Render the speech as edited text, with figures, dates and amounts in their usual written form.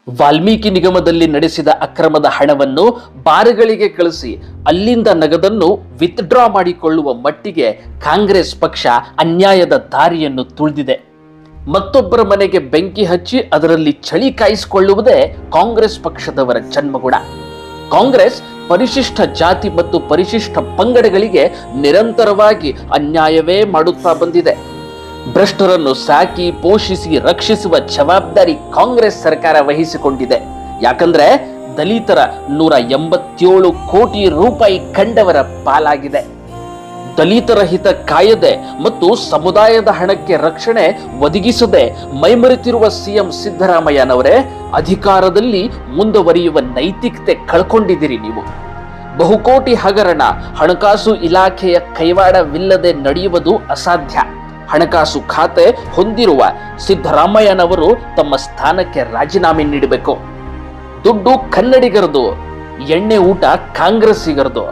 ವಾಲ್ಮೀಕಿ ನಿಗಮದಲ್ಲಿ ನಡೆಸಿದ ಅಕ್ರಮದ ಹಣವನ್ನು ಬಾರ್ಗಳಿಗೆ ಕಳಿಸಿ ಅಲ್ಲಿಂದ ನಗದನ್ನು ವಿತ್ಡ್ರಾ ಮಾಡಿಕೊಳ್ಳುವ ಮಟ್ಟಿಗೆ ಕಾಂಗ್ರೆಸ್ ಪಕ್ಷ ಅನ್ಯಾಯದ ದಾರಿಯನ್ನು ತುಳಿದಿದೆ. ಮತ್ತೊಬ್ಬರ ಮನೆಗೆ ಬೆಂಕಿ ಹಚ್ಚಿ ಅದರಲ್ಲಿ ಚಳಿ ಕಾಯಿಸಿಕೊಳ್ಳುವುದೇ ಕಾಂಗ್ರೆಸ್ ಪಕ್ಷದವರ ಜನ್ಮಗುಣ. ಕಾಂಗ್ರೆಸ್ ಪರಿಶಿಷ್ಟ ಜಾತಿ ಮತ್ತು ಪರಿಶಿಷ್ಟ ಪಂಗಡಗಳಿಗೆ ನಿರಂತರವಾಗಿ ಅನ್ಯಾಯವೇ ಮಾಡುತ್ತಾ ಬಂದಿದೆ. ಭ್ರಷ್ಟರನ್ನು ಸಾಕಿ ಪೋಷಿಸಿ ರಕ್ಷಿಸುವ ಜವಾಬ್ದಾರಿ ಕಾಂಗ್ರೆಸ್ ಸರ್ಕಾರ ವಹಿಸಿಕೊಂಡಿದೆ. ಯಾಕಂದ್ರೆ ದಲಿತರ 187 ಕೋಟಿ ರೂಪಾಯಿ ಕಂಡವರ ಪಾಲಾಗಿದೆ. ದಲಿತರ ಹಿತ ಕಾಯದೆ ಮತ್ತು ಸಮುದಾಯದ ಹಣಕ್ಕೆ ರಕ್ಷಣೆ ಒದಗಿಸದೆ ಮೈಮರೆತಿರುವ ಸಿಎಂ ಸಿದ್ದರಾಮಯ್ಯನವರೇ, ಅಧಿಕಾರದಲ್ಲಿ ಮುಂದುವರಿಯುವ ನೈತಿಕತೆ ಕಳ್ಕೊಂಡಿದ್ದೀರಿ ನೀವು. ಬಹುಕೋಟಿ ಹಗರಣ ಹಣಕಾಸು ಇಲಾಖೆಯ ಕೈವಾಡವಿಲ್ಲದೆ ನಡೆಯುವುದು ಅಸಾಧ್ಯ. ಹಣಕಾಸು ಖಾತೆ ಹೊಂದಿರುವ ಸಿದ್ದರಾಮಯ್ಯನವರು ತಮ್ಮ ಸ್ಥಾನಕ್ಕೆ ರಾಜೀನಾಮೆ ನೀಡಬೇಕು. ದುಡ್ಡು ಕನ್ನಡಿಗರದು, ಎಣ್ಣೆ ಊಟ ಕಾಂಗ್ರೆಸ್ಸಿಗರದು.